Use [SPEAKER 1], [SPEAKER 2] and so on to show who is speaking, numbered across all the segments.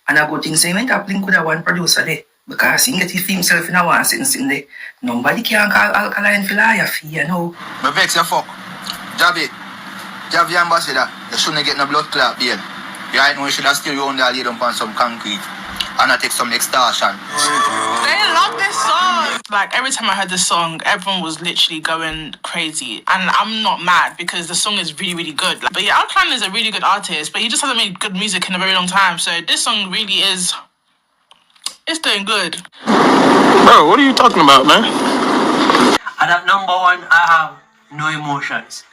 [SPEAKER 1] And I go think say when that link with that one producer there. Because he get himself in a one sentence in there. Nobody can call Alkaline for liar for you know.
[SPEAKER 2] But vex your fuck. Javi Ambassador, you shouldn't get no blood clot bail. Right now you should have still your own there lay down on some concrete and not take some extortion.
[SPEAKER 3] They love this song. Like every time I heard this song, everyone was literally going crazy. And I'm not mad because the song is really, really good. But yeah, Alkaline is a really good artist, but he just hasn't made good music in a very long time. So this song really is, it's doing good.
[SPEAKER 4] Bro, what are you talking about, man?
[SPEAKER 5] And at number one, I have No Emotions.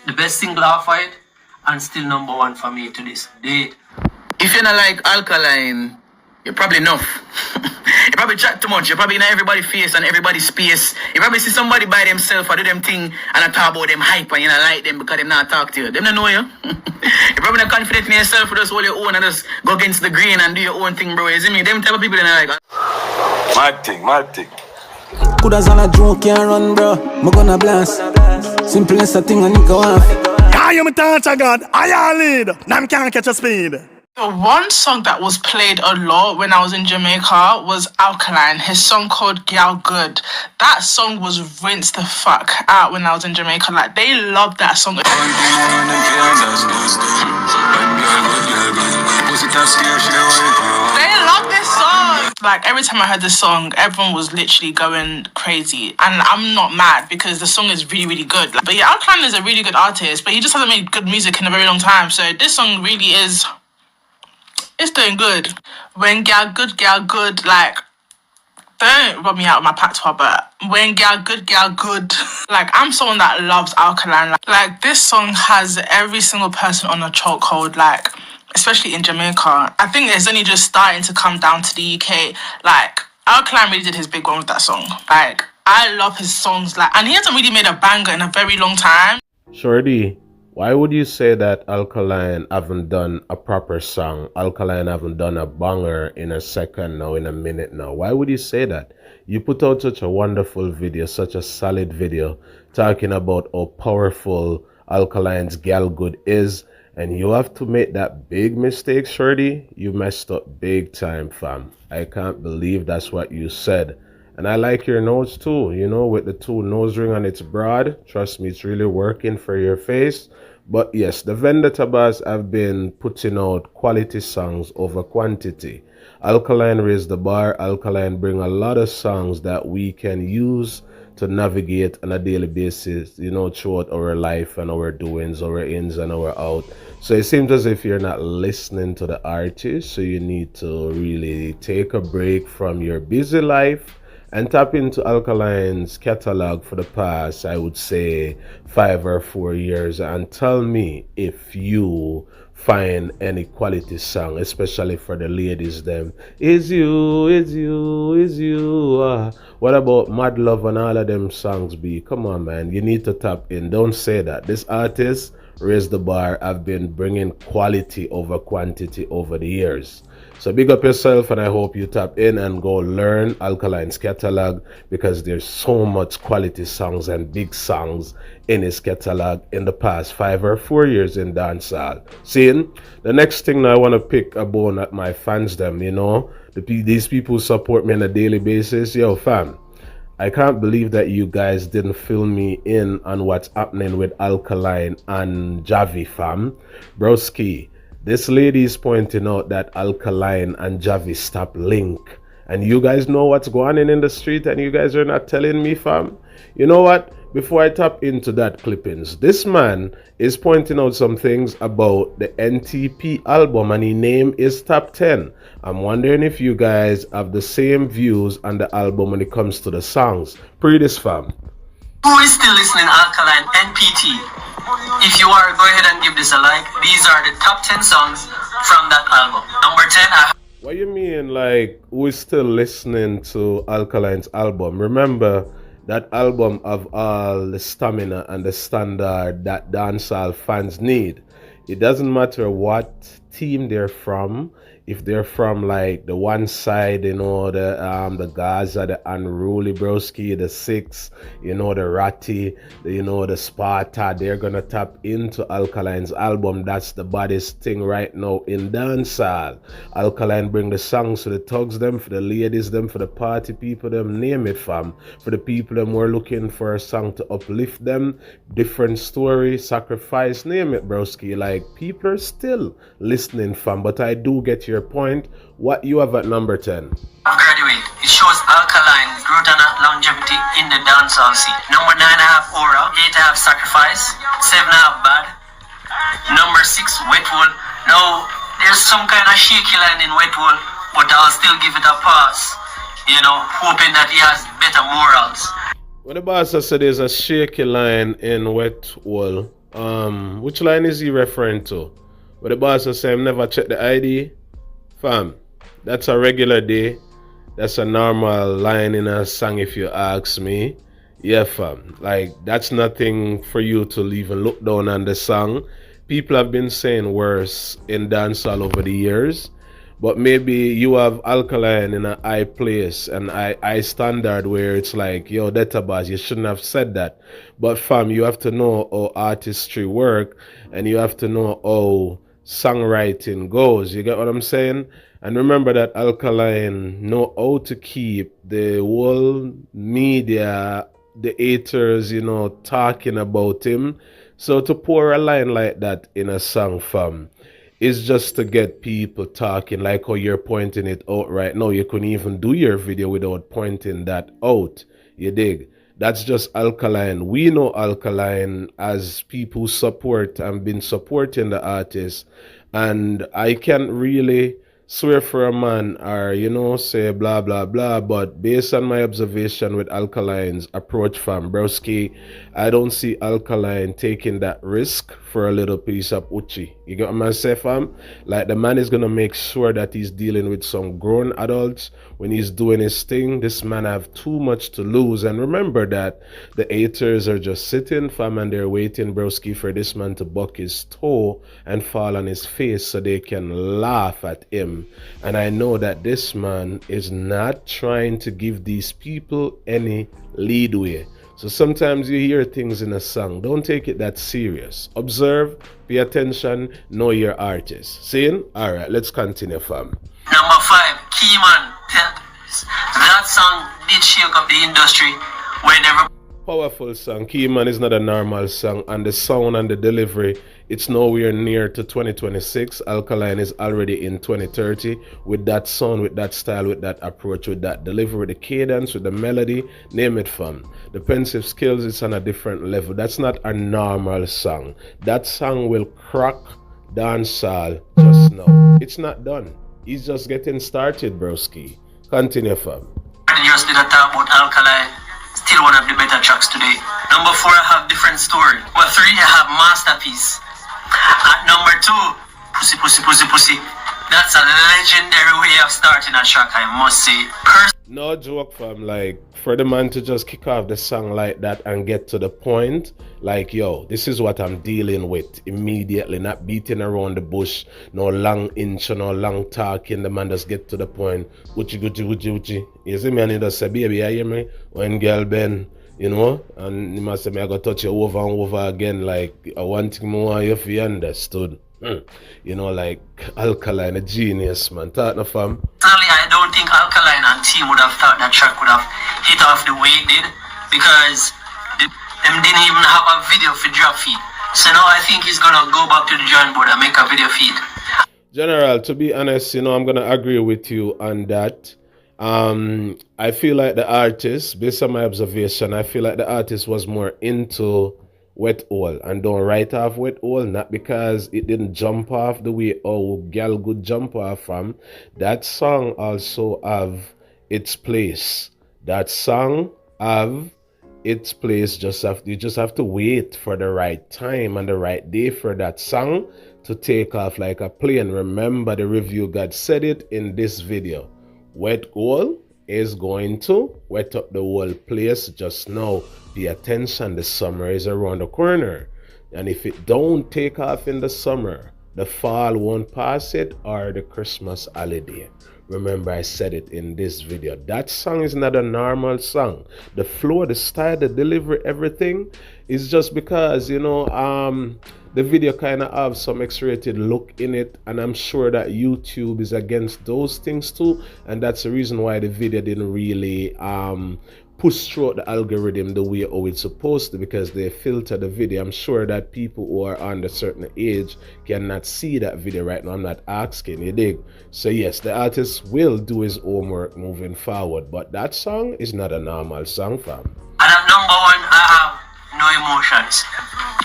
[SPEAKER 5] The best single off it, and still number one for me to this day.
[SPEAKER 1] If you're not like Alkaline, you're probably enough. You probably chat too much. You're probably in everybody's face and everybody's space. You probably see somebody by themselves or do them thing and I talk about them hype and you don't like them because they not talk to you. Them don't know you. You're probably not confident in yourself. You just hold your own and just go against the grain and do your own thing, bro. You see me? Them type of people that like.
[SPEAKER 4] Mad thing.
[SPEAKER 6] Couldas on a joke can't run, bro. Me gonna blast. Simple as a thing and it go off.
[SPEAKER 7] I am a touch of God. I lead. Now I can't catch a speed.
[SPEAKER 3] The one song that was played a lot when I was in Jamaica was Alkaline, his song called Gal Good. That song was rinsed the fuck out when I was in Jamaica. Like, they loved that song. They love this song. Like, every time I heard this song, everyone was literally going crazy. And I'm not mad because the song is really, really good. But yeah, Alkaline is a really good artist, but he just hasn't made good music in a very long time. So this song really is, it's doing good. When gal good, like, don't rub me out of my patois, but when gal good, like, I'm someone that loves Alkaline. Like, this song has every single person on a chokehold, like, especially in Jamaica. I think it's only just starting to come down to the UK. Like, Alkaline really did his big one with that song. Like, I love his songs, like, and he hasn't really made a banger in a very long time.
[SPEAKER 8] Shorty, why would you say that Alkaline haven't done a proper song? Alkaline haven't done a banger in a second now, in a minute now. Why would you say that? You put out such a wonderful video, such a solid video, talking about how powerful Alkaline's Gal Good is, and you have to make that big mistake, Shorty. You messed up big time, fam. I can't believe that's what you said. And I like your nose too, you know, with the two nose ring and it's broad. Trust me, it's really working for your face. But yes, the Vendetta Bars have been putting out quality songs over quantity. Alkaline raised the bar. Alkaline bring a lot of songs that we can use to navigate on a daily basis, you know, throughout our life and our doings, our ins and our out. So it seems as if you're not listening to the artist, so you need to really take a break from your busy life and tap into Alkaline's catalog for the past, I would say, 5 or 4 years, and tell me if you find any quality song, especially for the ladies them. Is you. What about Mad Love and all of them songs be? Come on, man, you need to tap in. Don't say that. This artist raised the bar. I've been bringing quality over quantity over the years. So big up yourself, and I hope you tap in and go learn Alkaline's catalog, because there's so much quality songs and big songs in his catalog in the past 5 or 4 years in dancehall. Seeing the next thing now, I want to pick a bone at my fans them, you know, these people support me on a daily basis. Yo fam, I can't believe that you guys didn't fill me in on what's happening with Alkaline and Javi, fam. Broski, this lady is pointing out that Alkaline and Javi stop link. And you guys know what's going on in the street and you guys are not telling me, fam. You know what? Before I tap into that clippings, this man is pointing out some things about the NTP album and his name is Top 10. I'm wondering if you guys have the same views on the album when it comes to the songs. Pre this, fam.
[SPEAKER 5] Who is still listening to Alkaline NPT? If you are, go ahead and give this a like. These are the top 10 songs from that album. Number 10,
[SPEAKER 8] what you mean, like, who is still listening to Alkaline's album? Remember, that album of all the stamina and the standard that dancehall fans need. It doesn't matter what team they're from. if they're from like the one side, you know, the Gaza, the Unruly Broski, the Six, you know, the Ratty, you know, the Sparta, they're gonna tap into Alkaline's album. That's the baddest thing right now in dancehall. Alkaline bring the songs for the thugs them, for the ladies them, for the party people them, name it fam. For the people them who are looking for a song to uplift them, different story, sacrifice, name it broski. Like people are still listening fam, but I do get your point. What you have at number 10?
[SPEAKER 5] Graduate. It shows Alkaline growth and longevity in the dancehall scene. Number 9 I have Aura, 8 I have Sacrifice, 7 I have Bad, number 6 Wet Wool. Now there's some kind of shaky line in Wet Wool, but I'll still give it a pass, you know, hoping that he has better morals.
[SPEAKER 8] When the boss said there's a shaky line in Wet Wool, which line is he referring to? When the boss said him never check the ID? Fam, that's a regular day. That's a normal line in a song if you ask me. Yeah fam, like that's nothing for you to even look down on the song. People have been saying worse in dancehall over the years, but maybe you have Alkaline in a high place and high standard where it's like, yo, database, you shouldn't have said that. But fam, you have to know how artistry work and you have to know how songwriting goes. You get what I'm saying? And remember that Alkaline know how to keep the whole media, the haters, you know, talking about him. So to pour a line like that in a song, fam, is just to get people talking, like how you're pointing it out right now. You couldn't even do your video without pointing that out. You dig? That's just Alkaline. We know Alkaline as people who support and been supporting the artist. And I can't really swear for a man or, you know, say blah, blah, blah. But based on my observation with Alkaline's approach from broski, I don't see Alkaline taking that risk for a little piece of Uchi. You get what I'm saying, fam? Like the man is going to make sure that he's dealing with some grown adults when he's doing his thing. This man have too much to lose. And remember that the haters are just sitting, fam, and they're waiting, broski, for this man to buck his toe and fall on his face so they can laugh at him. And I know that this man is not trying to give these people any leadway. So sometimes you hear things in a song, don't take it that serious. Observe, pay attention, know your artist. Seeing? Alright, let's continue, fam.
[SPEAKER 5] Number 5, Keyman. That song did shake up the industry whenever.
[SPEAKER 8] Powerful song. Keyman is not a normal song, and the sound and the delivery, it's nowhere near to 2026. Alkaline is already in 2030 with that sound, with that style, with that approach, with that delivery, with the cadence, with the melody, name it fam. The pensive skills is on a different level. That's not a normal song. That song will crack dancehall just now. It's not done. He's just getting started, broski. Continue, fam.
[SPEAKER 5] Just did a talk about Alkaline. Still one of the better tracks today. Number 4, I have Different Story. Number 3, I have Masterpiece. At number 2, Pussy Pussy Pussy Pussy. That's a legendary way of starting a track, I must say.
[SPEAKER 8] No joke, fam. Like, for the man to just kick off the song like that and get to the point, like, yo, this is what I'm dealing with immediately, not beating around the bush, no long intro, no long talking. The man just get to the point. Uchi, uchi, uchi, uchi. You see me, and he just say, baby, you hear me? When girl Ben, you know, and he must say, me, I got to touch you over and over again. Like, I want thing more you feel understood. You know, like Alkaline, a genius, man. Talk no fam.
[SPEAKER 5] Personally, I don't think Alkaline and team would have thought that track would have hit off the way it did, because them didn't even have a video for drop feed. So now I think he's gonna go back to the drawing board and make a video feed.
[SPEAKER 8] General, to be honest, you know, I'm gonna agree with you on that. I feel like the artist, based on my observation, I feel like the artist was more into Wet Hole, and don't write off Wet Hole, not because it didn't jump off the way girl good jump off from. That song also have its place. That song have its place. You just have to wait for the right time and the right day for that song to take off like a plane. Remember, the review God said it in this video. Wet Hole is going to wet up the whole place just now. Pay attention, the summer is around the corner. And if it don't take off in the summer, The fall won't pass it or the Christmas holiday. Remember, I said it in this video. That song is not a normal song. The flow, the style, the delivery, everything is just because, you know, the video kind of have some X-rated look in it, and I'm sure that YouTube is against those things too, and that's the reason why the video didn't really push through the algorithm the way it's supposed to, because they filter the video. I'm sure that people who are under a certain age cannot see that video right now. I'm not asking, you dig? So yes, the artist will do his homework moving forward, but that song is not a normal song, fam.
[SPEAKER 5] And at number 1, I have No Emotions.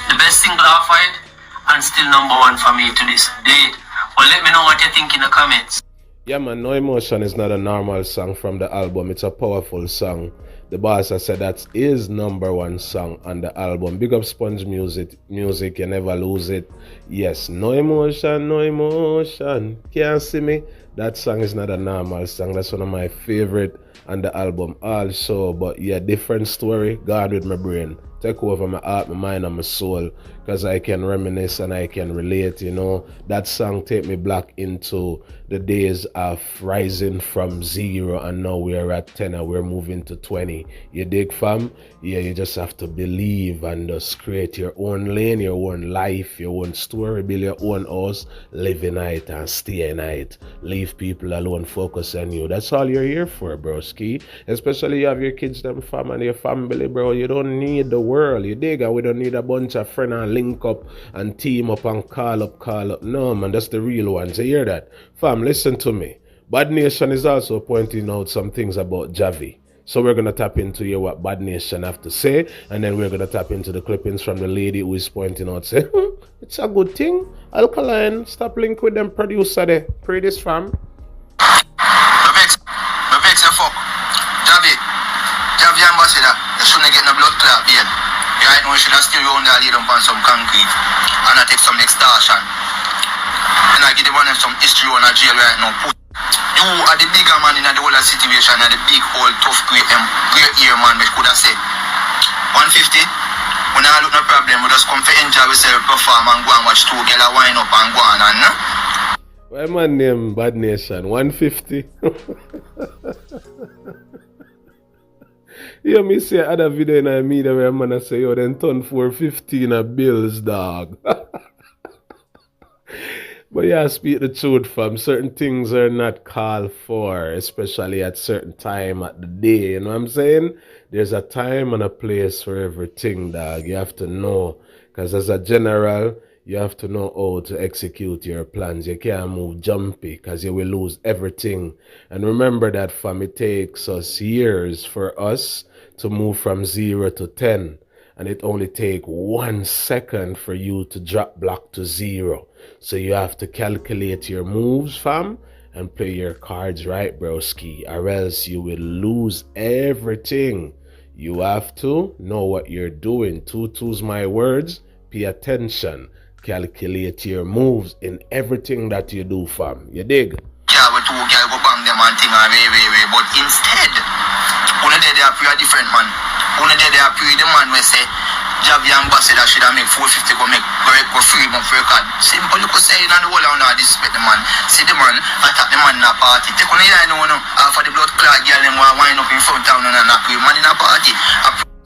[SPEAKER 5] The best single off it, and still number 1 for me to this day. Well, let me know what you think in the comments.
[SPEAKER 8] Yeah man, No Emotion is not a normal song from the album. It's a powerful song. The boss has said that's his number 1 song on the album. Big up Sponge Music, you never lose it. Yes, No Emotion, No Emotion, can't see me. That song is not a normal song. That's one of my favorite on the album also. But yeah, different story, gone with my brain. Take over my heart, my mind, and my soul, because I can reminisce and I can relate, you know. That song take me back into the days of rising from 0, and now we're at 10 and we're moving to 20. You dig, fam? Yeah, you just have to believe and just create your own lane, your own life, your own story, build your own house, live in it and stay in it. Leave people alone, focus on you. That's all you're here for, broski. Especially you have your kids, them fam, and your family, bro. You don't need the world, you dig? And we don't need a bunch of friends and link up and team up and call up. No, man, that's the real ones. You hear that? Fam, listen to me. Bad Nation is also pointing out some things about Javi. So we're going to tap into hear what Bad Nation have to say, and then we're going to tap into the clippings from the lady who is pointing out, say, it's a good thing. Alkaline, stop link with them producer there. Pray this, fam.
[SPEAKER 2] No vex your fuck. Javi Ambassador, you shouldn't get no blood clot here. Right now you should have still around there lay down on some concrete and I take some extortion. And I give the one some history on a jail right now. You are the bigger man in the whole situation, and the big old tough great ear man, which could have said 150. When I look no problem, we just come for enjoy ourselves, perform and go and watch 2 girls wind up and go on and no?
[SPEAKER 8] Why man name Bad Nation? 150. You me see other video in a media where man say, yo, then turn 450 in a bills, dog. But yeah, speak the truth, fam. Certain things are not called for, especially at certain time at the day. You know what I'm saying? There's a time and a place for everything, dog. You have to know. Because as a general, you have to know how to execute your plans. You can't move jumpy because you will lose everything. And remember that, fam, it takes us years for us to move from 0 to 10. And it only takes 1 second for you to drop block to 0. So you have to calculate your moves, fam, and play your cards right, broski, or else you will lose everything. You have to know what you're doing. Tutu's my words. Pay attention. Calculate your moves in everything that you do, fam. You dig?
[SPEAKER 2] Yeah, we 2 girls go bang them and thing and way. But instead, one day they are pretty different, man. One day they are pretty the man we say Javi Ambassador should have make 450 go make go free man for record. Simple, you could say in the whole of now disrespect the man. See the man, attack the man in a party. Take on the line no after the blood clot girl them want wind up in front of and knock you man in a party.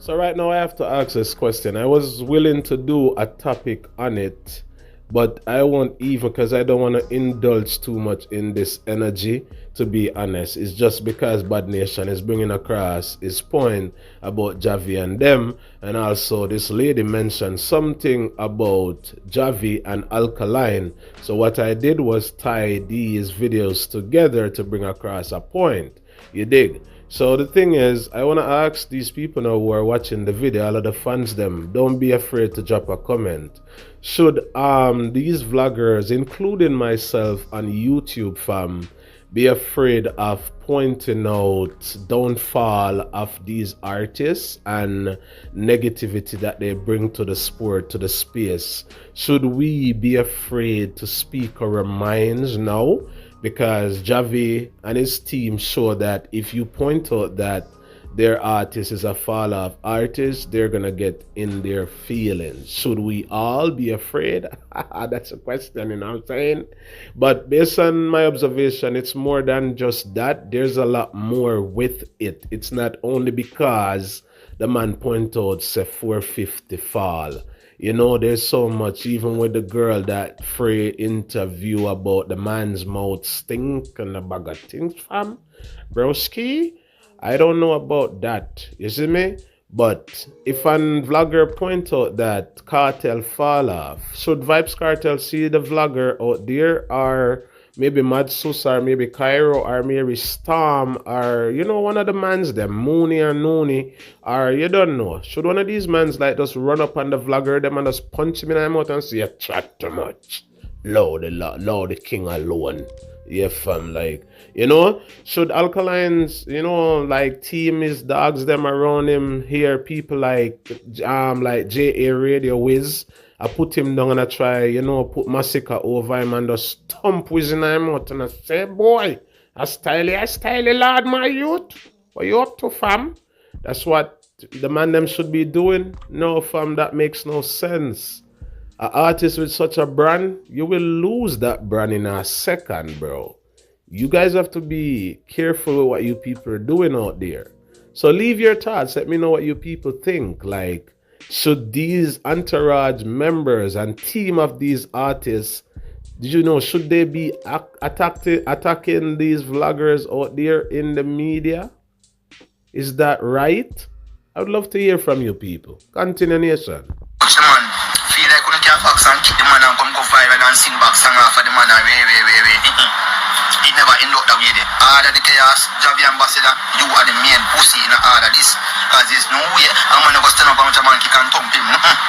[SPEAKER 8] So right now I have to ask this question. I was willing to do a topic on it, but I won't even, because I don't want to indulge too much in this energy, to be honest. It's just because Bad Nation is bringing across his point about Javi and them, and also this lady mentioned something about Javi and Alkaline. So what I did was tie these videos together to bring across a point. You dig? So the thing is, I want to ask these people now who are watching the video, all of the fans them, don't be afraid to drop a comment. Should these vloggers, including myself on YouTube, fam, be afraid of pointing out downfall of these artists and negativity that they bring to the sport, to the space? Should we be afraid to speak our minds now? Because Javi and his team show that if you point out that their artist is a fall off artist, they're gonna get in their feelings. Should we all be afraid? That's a question, you know what I'm saying? But based on my observation, it's more than just that. There's a lot more with it. It's not only because the man point out say 450 fall. You know, there's so much, even with the girl that Frey interview about the man's mouth stink and a bag of things, fam. Broski, I don't know about that. You see me? But if an vlogger point out that Cartel fall off, should Vibes Cartel see the vlogger out there, or maybe Mad Sus, or maybe Cairo, or maybe Storm, or you know, one of the mans them, Mooney or Nooney, or you don't know. Should one of these mans like just run up on the vlogger them and just punch him in the mouth and say, you chat too much. Lord the king alone. Yeah, fam, like, you know, should Alkaline's, you know, like team his dogs them around him here, people like JA Radio Wiz, I put him down and I try, you know, put Massacre over him and just stomp Wiz in him out and I say, boy, I style lad, my youth. What you up to, fam? That's what the man them should be doing. No, fam, that makes no sense. An artist with such a brand, you will lose that brand in a second, bro. You guys have to be careful with what you people are doing out there. So leave your thoughts. Let me know what you people think. Like, should these entourage members and team of these artists, did you know, should they be attacking these vloggers out there in the media? Is that right? I would love to hear from you people. Continuation.
[SPEAKER 2] Feel like when you can't fox and kick the man and come go viral and sing back song off of the man and way. It never end up that way there. All of the chaos, Javi Ambassador, you are the main pussy in all of this. Because there's no way I'm gonna go stand up and man kick and thump him.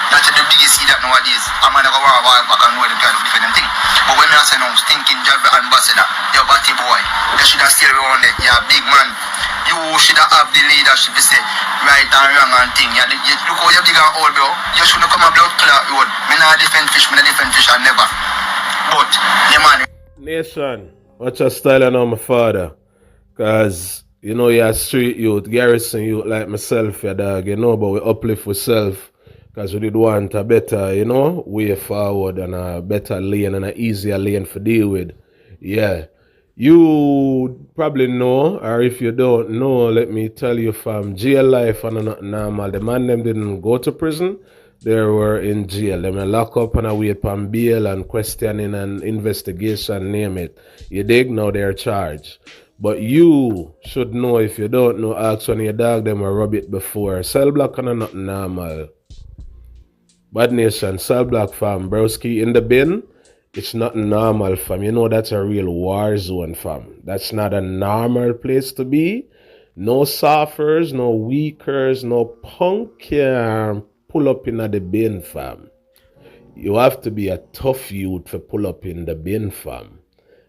[SPEAKER 2] That's the biggest see that nowadays. I'm gonna go walk back and know them kind of different thing. But when I say now, stinking Javi Ambassador, you're a batty boy. You should have still around there. You're a big man. You should have the leadership to say right and wrong and thing. You look how you're big and old, bro. You shouldn't come a blood clot road. Me not defend fish, and never. But, the man.
[SPEAKER 8] Nation, watch your style and my father. Cause, you know, you're a street youth, garrison youth like myself, your dog, you know, but we uplift ourselves. Cause we did want a better, you know, way forward and a better lane and an easier lane for deal with. Yeah. You probably know, or if you don't know, let me tell you, from jail life and not normal. The man them didn't go to prison. They were in jail. They were locked up and await on bail and questioning and investigation, name it. You dig? Now they're charged. But you should know, if you don't know, ask when your dog them were rub it before. Cell block and not normal. Bad Nation, cell block fam. Broski in the bin. It's not normal, fam. You know that's a real war zone, fam. That's not a normal place to be. No softers, no weakers, no punk can pull up in the bin, fam. You have to be a tough youth to pull up in the bin, fam.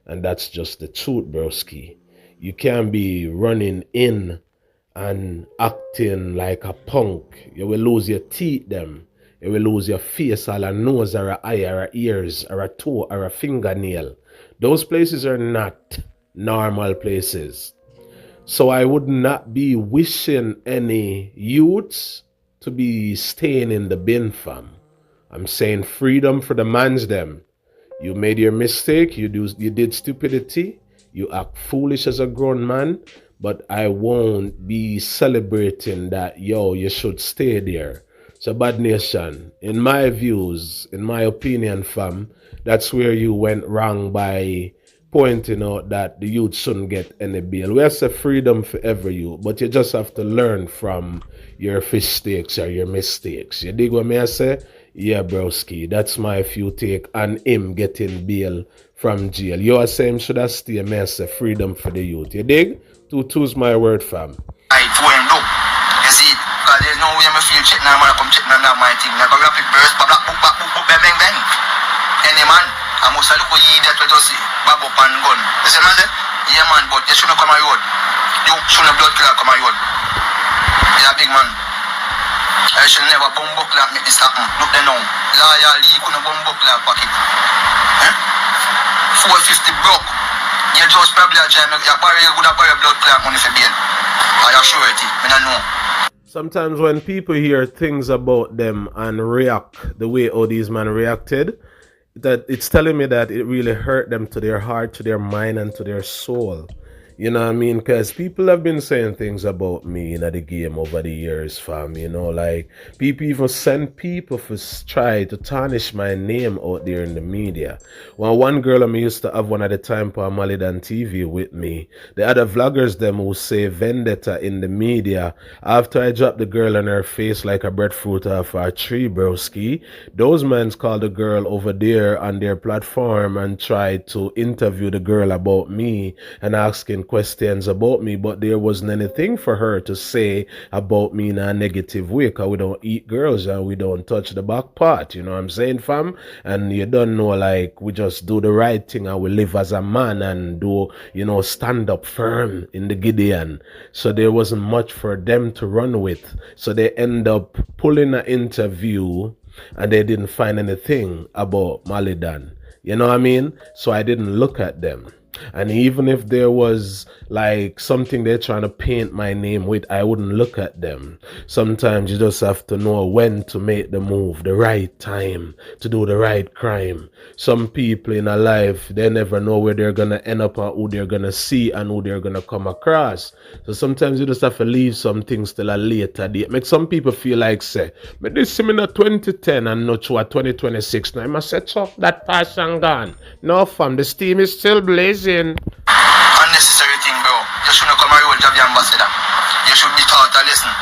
[SPEAKER 8] And that's just the truth, broski. You can't be running in and acting like a punk. You will lose your teeth, them. You will lose your face, or a nose, or a eye, or a ears, or a toe, or a fingernail. Those places are not normal places. So I would not be wishing any youths to be staying in the bin, fam. I'm saying freedom for the mans them. You made your mistake, you did stupidity, you act foolish as a grown man, but I won't be celebrating that, yo, you should stay there. So Bad Nation, in my views, in my opinion, fam, that's where you went wrong by pointing out that the youth shouldn't get any bail. We have say freedom for every youth, but you just have to learn from your mistakes or your mistakes. You dig what me I say? Yeah, broski, that's my few take on him getting bail from jail. You are saying should I stay? Me I say freedom for the youth. You dig? Two's my word, fam.
[SPEAKER 2] You see, because there's no way I'm feel check now, I'm come check now, my thing. Like a rapid burst, book, bang. Any man, I must look for you that we just bag up and gun. You see, man, say, yeah, man, but you shouldn't come on road. You shouldn't blood clot come on road. You're a big man. I should never bomb book like make this happen. Look there now. Lawyer Lee couldn't bomb book like pocket. 450 broke. You just probably a try make your barrier good a barrier blood clot money for bail. I assure you, I don't know.
[SPEAKER 8] Sometimes when people hear things about them and react the way all these men reacted, that it's telling me that it really hurt them to their heart, to their mind, and to their soul. You know what I mean? Because people have been saying things about me in the game over the years, fam. You know, like people even send people for try to tarnish my name out there in the media. Well, one girl I used to have one at the time for Malidan TV with me. The other vloggers them who say Vendetta in the media. After I dropped the girl on her face like a breadfruit off a tree, broski, those men called the girl over there on their platform and tried to interview the girl about me and asking questions about me, but there wasn't anything for her to say about me in a negative way, because we don't eat girls and we don't touch the back part, you know what I'm saying, fam? And you don't know, like, we just do the right thing and we live as a man and do, you know, stand up firm in the Gideon. So there wasn't much for them to run with. So they end up pulling an interview and they didn't find anything about Malidan. You know what I mean? So I didn't look at them. And even if there was like something they're trying to paint my name with, I wouldn't look at them. Sometimes you just have to know when to make the move, the right time to do the right crime. Some people in a life, they never know where they're going to end up and who they're going to see and who they're going to come across. So sometimes you just have to leave some things till a later date. Make some people feel like, say, but this is in 2010 and not to 2026. Now I must set up that pass and gone. No, fam, the steam is still blazing.
[SPEAKER 2] Unnecessary thing, bro. You shouldn't come around Javi Ambassador. You should be taught a lesson.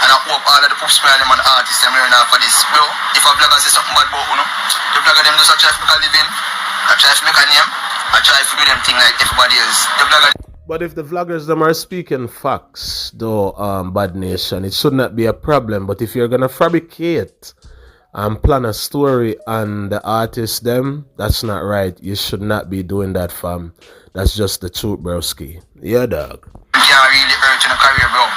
[SPEAKER 2] And I hope all of the pop smile and artists them learn for this. Bro, if a vlogger say something bad about you, the vlogger them just try to make a living, I try to make a name, I try to do them thing like everybody else. The vlogger.
[SPEAKER 8] But if the vloggers them are speaking facts, though, Bad Nation, it should not be a problem. But if you're gonna fabricate and plan a story on the artists them, that's not right. You should not be doing that, fam. That's just the truth, broski. Yeah, dog.
[SPEAKER 2] You can't really hurt in a career, bro.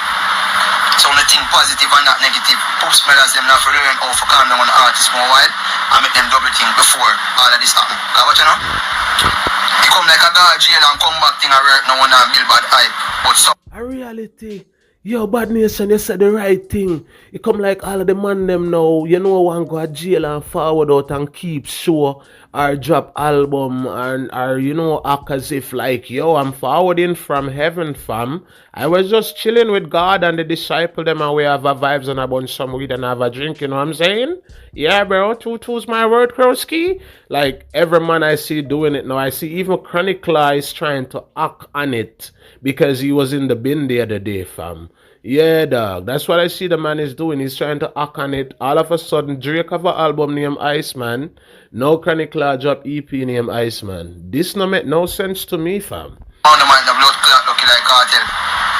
[SPEAKER 2] So only think positive and not negative. Post medals them not for learn how to calm down on the artist more while and make them double think before all of this happen. What you know? He come like a guard jail and come back thing and work now and build bad hype. But so
[SPEAKER 8] a reality. Yo, Bad Nation, you said the right thing. You come like all of the man them now, you know, one go to jail and forward out and keep show or drop album and or you know, act as if like, yo, I'm forwarding from heaven, fam. I was just chilling with God and the disciple them and we have a vibes and a bunch some weed and have a drink, you know what I'm saying? Yeah, bro, two's my word, Krowski. Like every man I see doing it now, I see even Chronicler is trying to act on it because he was in the bin the other day, fam. Yeah, dog. That's what I see the man is doing. He's trying to act on it. All of a sudden, Drake have an album named Iceman. No Chronicler drop EP named Iceman. This no make no sense to me, fam.
[SPEAKER 2] on the mind the blood clot lucky like cartel.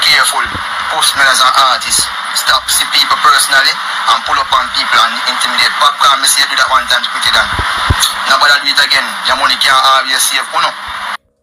[SPEAKER 2] Careful. Post men as an artist. Stop see people personally and pull up on people and intimidate. Popcorn, me say do that one time to put it down. Nobody do it again. Your money can't have you safe, you know.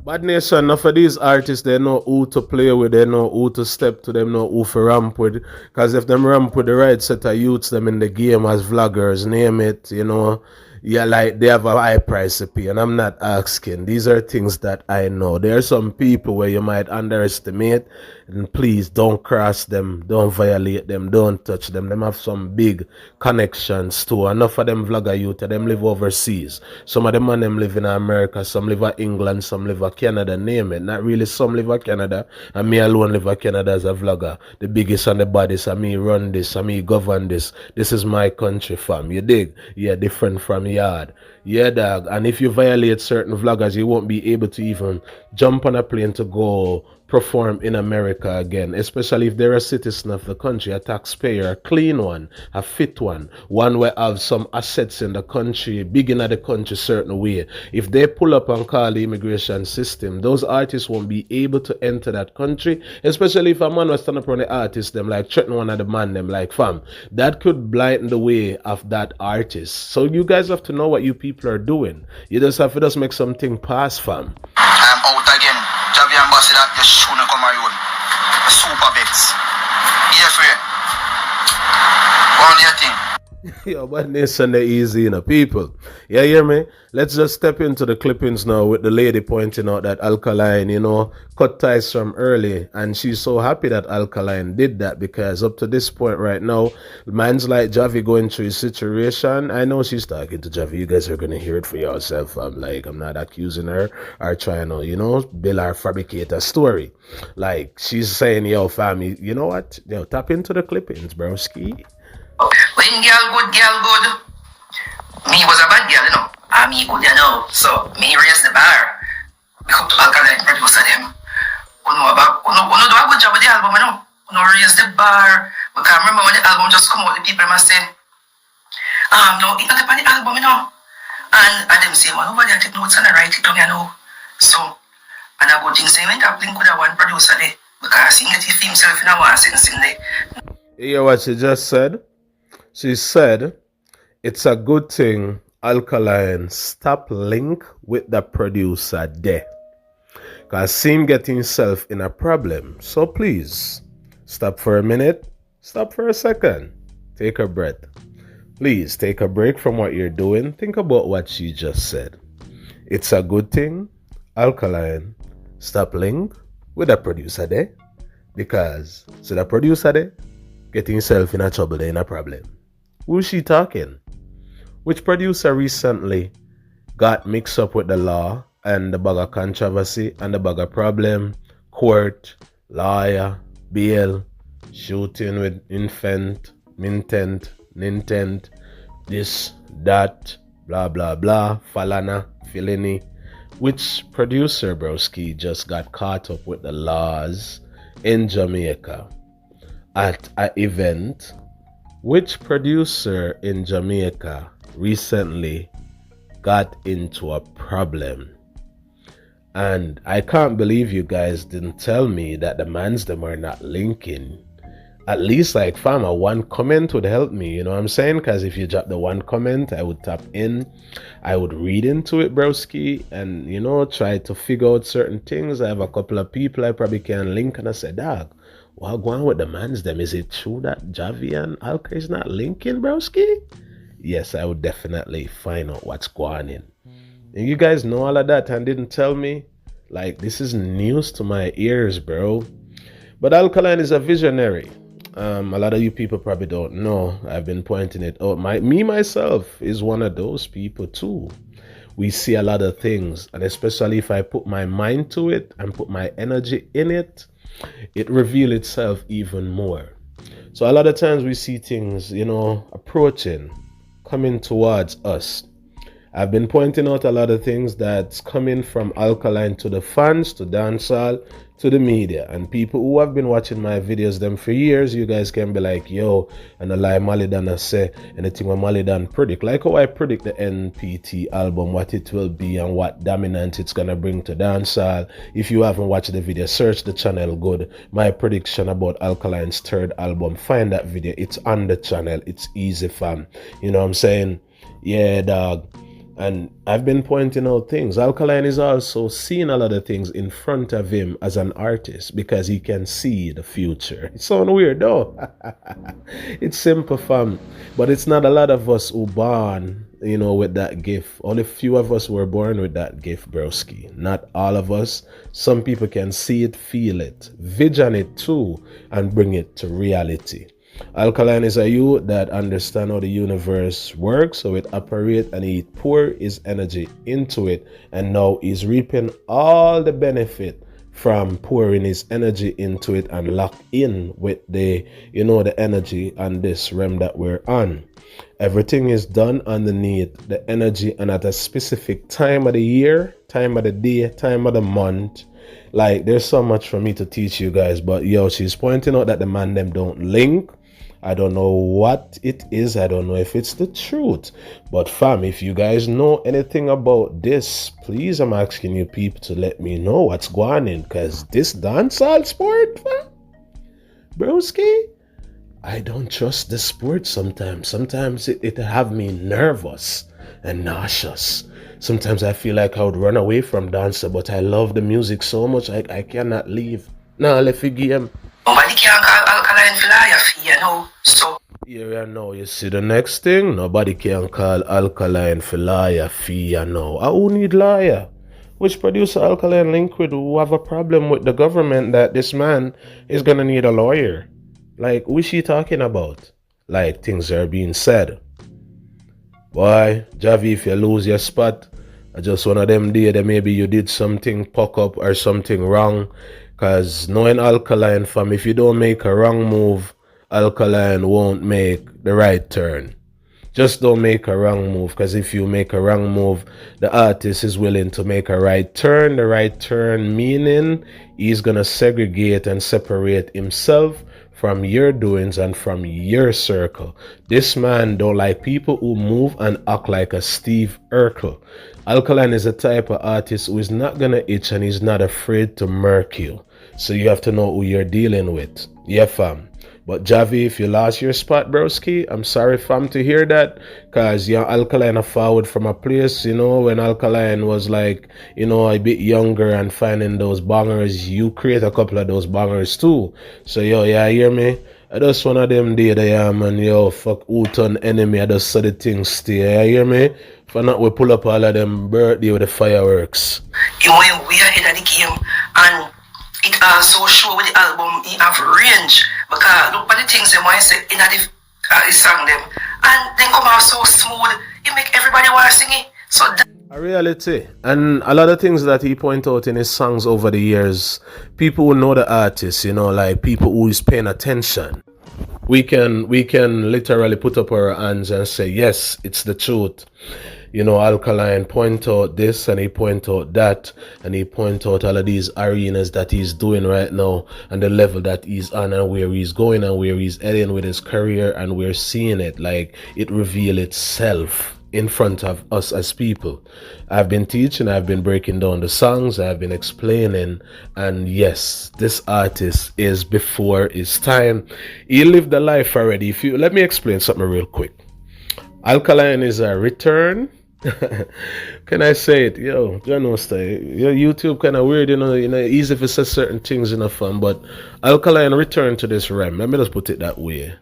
[SPEAKER 8] Bad Nation, enough of these artists, they know who to play with, they know who to step to, them know who to ramp with. Because if them ramp with the right set of youths, them in the game as vloggers, name it, you know, yeah, like they have a high price to pay. And I'm not asking. These are things that I know. There are some people where you might underestimate, and please don't cross them, don't violate them, don't touch them. Them have some big connections too. Enough of them vlogger youth, them live overseas. Some of them and them live in America, some live in England, some live in Canada, name it. Not really, some live in Canada, and me alone live in Canada as a vlogger. The biggest and the baddest, and me run this, and me govern this. This is my country, fam. You dig? Yeah, different from yard. Yeah, dog. And if you violate certain vloggers, you won't be able to even jump on a plane to go perform in America again, especially if they're a citizen of the country, a taxpayer, a clean one, a fit one where have some assets in the country, big in the country certain way. If they pull up and call the immigration system, those artists won't be able to enter that country, especially if a man was stand up on the artist, them like threaten one of the man, them like, fam, that could blind the way of that artist. So you guys have to know what you people are doing. You just have to just make something pass, fam.
[SPEAKER 2] I'm out again. Javi Ambassador, you shouldn't come around. Super bets. Jeffrey, what do you think?
[SPEAKER 8] Yo, but listen, the easy, people. Yeah, hear me? Let's just step into the clippings now with the lady pointing out that Alkaline, cut ties from early. And she's so happy that Alkaline did that because up to this point right now, man's like Javi going through his situation. I know she's talking to Javi. You guys are going to hear it for yourself. I'm not accusing her or trying to, build or fabricate a story. Like, she's saying, yo, family, you know what? Yo, tap into the clippings, broski.
[SPEAKER 2] When girl good, me was a bad girl, me good, so me raise the bar. Big up to Alkaline producer them. Uno do a good job with the album, Uno raise the bar. Because I remember when the album just come out, the people must say, no, it's not on the album, And them say, man, over there take notes and I write it down, So, and I go think say when that link with that one producer there, because he get himself in a one sense in there.
[SPEAKER 8] You hear what she just said? She said, it's a good thing Alkaline stop link with the producer there. Because him get himself in a problem. So please, stop for a minute. Stop for a second. Take a breath. Please take a break from what you're doing. Think about what she just said. It's a good thing Alkaline stop link with the producer there. Because so the producer there get himself in a trouble there, in a problem. Who's she talking? Which producer recently got mixed up with the law and the bag of controversy and the bag of problem, court, lawyer, bail, shooting with intent, this, that, blah, blah, blah, Falana, Filini. Which producer, broski, just got caught up with the laws in Jamaica at an event? Which producer in Jamaica recently got into a problem? And I can't believe you guys didn't tell me that the mans them are not linking. At least like fam, a one comment would help me, you know what I'm saying? Because if you drop the one comment, I would tap in, I would read into it, broski, and try to figure out certain things. I have a couple of people I probably can link, and I said, dog, what going on with the mans them? Is it true that Javi and Alka is not linking, broski? Yes, I would definitely find out what's going on. And you guys know all of that and didn't tell me? Like, this is news to my ears, bro. But Alkaline is a visionary. A lot of you people probably don't know. I've been pointing it out. Myself is one of those people too. We see a lot of things, and especially if I put my mind to it and put my energy in it, it reveals itself even more. So a lot of times we see things, approaching, coming towards us. I've been pointing out a lot of things that's coming from Alkaline to the fans, to dancehall, to the media. And people who have been watching my videos them for years, you guys can be like, yo, and a lie Malidan say anything what Malidan predict. Like how I predict the NPT album, what it will be and what dominant it's gonna bring to dancehall. If you haven't watched the video, search the channel good. My prediction about Alkaline's third album, find that video. It's on the channel. It's easy, fam. You know what I'm saying? Yeah, dog. And I've been pointing out things. Alkaline is also seeing a lot of things in front of him as an artist because he can see the future. It sounds weird though. It's simple, fam. But it's not a lot of us who born, with that gift. Only few of us were born with that gift, broski. Not all of us. Some people can see it, feel it, vision it too, and bring it to reality. Alkaline is a youth that understand how the universe works, so it operates, and he pour his energy into it, and now he's reaping all the benefit from pouring his energy into it and lock in with the energy on this realm that we're on. Everything is done underneath the energy and at a specific time of the year, time of the day, time of the month. Like, there's so much for me to teach you guys, but yo, she's pointing out that the man them don't link. I don't know what it is. I don't know if it's the truth. But fam, if you guys know anything about this, please, I'm asking you people to let me know what's going on. Because this dancehall sport, fam, broski, I don't trust the sport sometimes. Sometimes it have me nervous and nauseous. Sometimes I feel like I would run away from dancer, but I love the music so much I cannot leave. Nah, let's game.
[SPEAKER 2] Nobody can call Alkaline for liar, so
[SPEAKER 8] Yeah, now you see the next thing. Nobody can call Alkaline for liar fee, you know. I who need liar? Which producer Alkaline Liquid who have a problem with the government that this man is gonna need a lawyer? Like, who is she talking about? Like, things are being said. Boy, Javi, if you lose your spot, I just one of them day that maybe you did something fuck up or something wrong. Cause knowing Alkaline fam, if you don't make a wrong move, Alkaline won't make the right turn. Just don't make a wrong move, because if you make a wrong move, the artist is willing to make a right turn. The right turn meaning he's gonna segregate and separate himself from your doings and from your circle. This man don't like people who move and act like a Steve Urkel. Alkaline is a type of artist who is not gonna itch and he's not afraid to murk you. So you have to know who you're dealing with. Yeah, fam. But Javi, if you lost your spot, broski, I'm sorry, fam, to hear that. Because, yeah, Alkaline are forward from a place, you know, when Alkaline was like, you know, a bit younger and finding those bangers, you create a couple of those bangers too. So, yo, yeah, hear me? I just one of them day there, man, yo, fuck Uton enemy, I just saw the thing stay, you hear me? For not we pull up all of them birthday with the fireworks.
[SPEAKER 9] You know, we are ahead of the game, and it also show with the album he have range, because look at the things them I say in the song them, and then come out so smooth, you make everybody want to sing it. So
[SPEAKER 8] a reality, and a lot of things that he point out in his songs over the years, people who know the artist, you know, like people who is paying attention, we can literally put up our hands and say, yes, it's the truth. You know, Alkaline point out this and he point out that, and he point out all of these arenas that he's doing right now and the level that he's on and where he's going and where he's heading with his career, and we're seeing it, like it reveal itself in front of us as people. I've been teaching, I've been breaking down the songs, I've been explaining, and yes, this artist is before his time. He lived the life already. If you let me explain something real quick. Alkaline is a return. Can I say it? Yo, your YouTube kind of weird, you know, easy if it says certain things in a fun, but Alkaline returned to this realm. Let me just put it that way.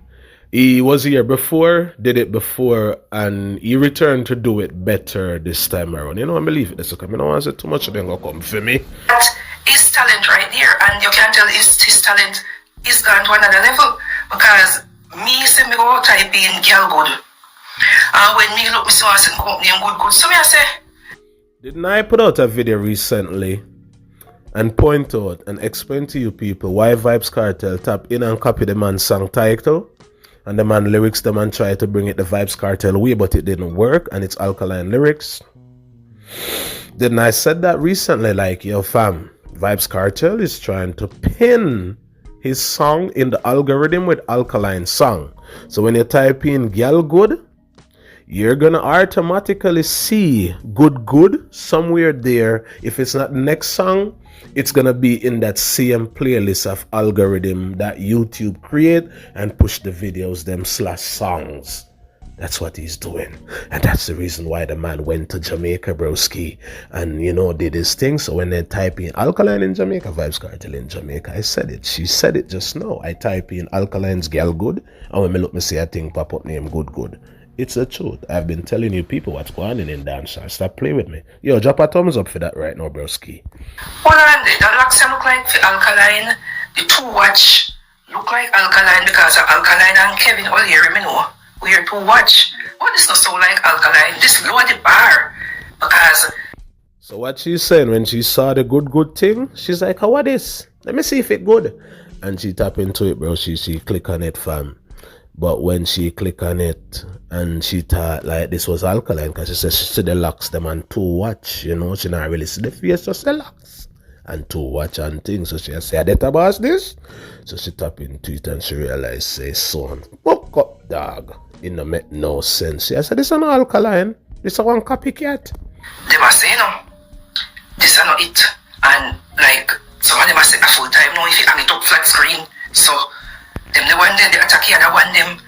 [SPEAKER 8] He was here before, did it before, and he returned to do it better this time around. You know, I believe it. That's okay. I don't want to say too much, then go come for me.
[SPEAKER 9] that is talent right there, and you can tell his talent is gone to another level, because me say me go type in girl good. And when me look, me see one company and good. So me I say,
[SPEAKER 8] didn't I put out a video recently and point out and explain to you people why Vybz Kartel tap in and copy the man's song title and the man lyrics, the man tried to bring it the Vybz Kartel way, but it didn't work, and it's Alkaline lyrics? Didn't I said that recently, like, yo fam, Vybz Kartel is trying to pin his song in the algorithm with Alkaline song. So when you type in Gal Good, you're gonna automatically see good somewhere there. If it's not the next song, it's gonna be in that same playlist of algorithm that YouTube create and push the videos them /songs. That's what he's doing, and that's the reason why the man went to Jamaica, broski, and you know did his thing. So when they type in Alkaline in Jamaica, Vybz Kartel in Jamaica, I said it. She said it just now. I type in Alkaline's Gal Good, and when me look, me see a thing pop up name Good. It's the truth. I've been telling you people what's going on in dancehall. Stop playing with me. Yo, drop a thumbs up for that right now, broski.
[SPEAKER 9] well, and the locks look like for Alkaline. The two watch look like Alkaline because of Alkaline and Kevin all here, me know. We're to watch. But this not so like Alkaline. This lower the bar. Because
[SPEAKER 8] So what she's saying, when she saw the good thing, she's like, oh, what is? Let me see if it good. And she tap into it, bro. She click on it, fam. But when she click on it and she thought like this was Alkaline, because she said she see the locks them and two watch, you know, she not really see the face, just the locks and two watch and things. So she say, I data boss this? So she tap into it and she realized, say, son, fuck up, dog. It no make no sense. She said, this is not Alkaline. This is one copycat.
[SPEAKER 9] they must say, no, this is not it. And like, some of them must say a full time now if you hang it up flat screen. So, them the one then they attack the other one them.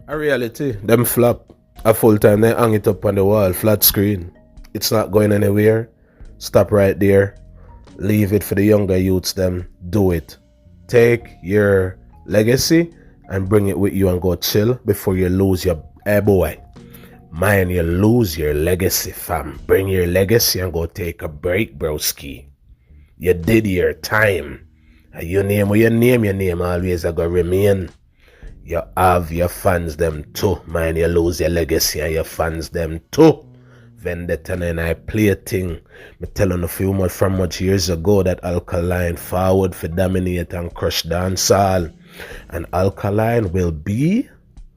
[SPEAKER 8] A reality, them flop a full time, they hang it up on the wall, flat screen. It's not going anywhere. Stop right there. Leave it for the younger youths, them. Do it. Take your legacy and bring it with you and go chill before you lose your boy. Man, you lose your legacy, fam. Bring your legacy and go take a break, broski. You did your time. And your name always a go remain. You have your fans them too. Man, you lose your legacy and your fans them too. Vendetta and I play a thing. Me telling a few more from much years ago that Alkaline forward for dominate and crush dancehall. And Alkaline will be,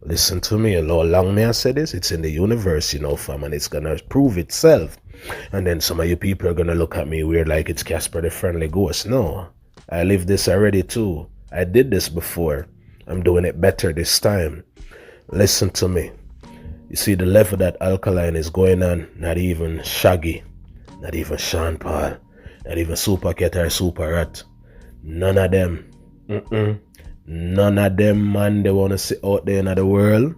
[SPEAKER 8] listen to me, you know how long me I say this? It's in the universe, you know, fam, and it's gonna prove itself. And then some of you people are gonna look at me weird like it's Casper the Friendly Ghost. No, I lived this already too. I did this before. I'm doing it better this time. Listen to me. You see the level that Alkaline is going on, not even Shaggy, not even Sean Paul, not even Super Cat or Super Rat. None of them. None of them, man, they want to sit out there in the world.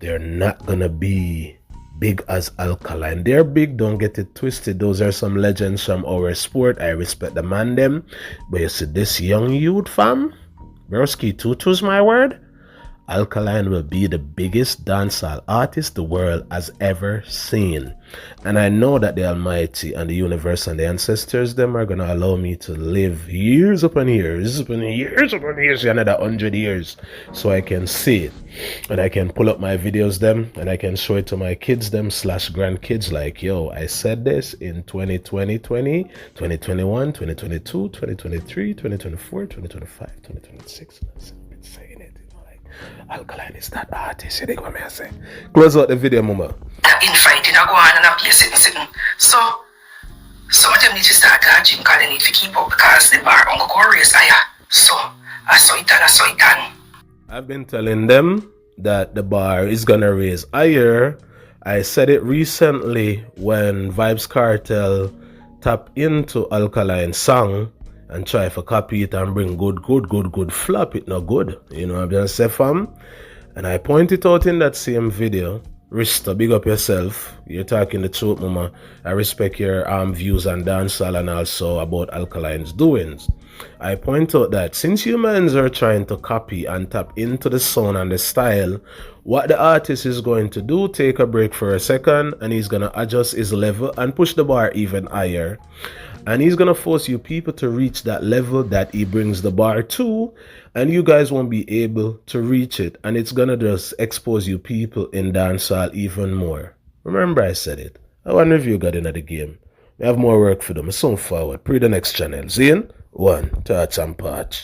[SPEAKER 8] They're not going to be big as Alkaline. They're big, don't get it twisted. Those are some legends from our sport. I respect the man them. But you see this young youth, fam, Broski Tutu's my word. Alkaline will be the biggest dancehall artist the world has ever seen. And I know that the Almighty and the universe and the ancestors them are going to allow me to live years upon years, another 100 years, so I can see it. And I can pull up my videos them and I can show it to my kids them / grandkids like, yo, I said this in 2020, 2021, 2022, 2023, 2024, 2025, 2026. Alkaline is that artist, you dig what I say? Close out the video, mama.
[SPEAKER 9] Infighting, I go on and I play sitting. So, some of them need to start dodging because they need to keep up because the bar on go race higher. So, I saw it done.
[SPEAKER 8] I've been telling them that the bar is gonna raise higher. I said it recently when Vybz Kartel tap into Alkaline's song and try to copy it and bring good flop. It not good. You know what I'm gonna say, fam? And I point it out in that same video. Rista, big up yourself. You're talking the truth, mama. I respect your views on dancehall and also about Alkaline's doings. I point out that since humans are trying to copy and tap into the sound and the style, what the artist is going to do, take a break for a second, and he's gonna adjust his level and push the bar even higher. And he's gonna force you people to reach that level that he brings the bar to, and you guys won't be able to reach it. And it's gonna just expose you people in dancehall even more. Remember I said it. I wonder if you got into the game. We have more work for them. Soon forward. Pre the next channel. Zine? 1. Touch and patch.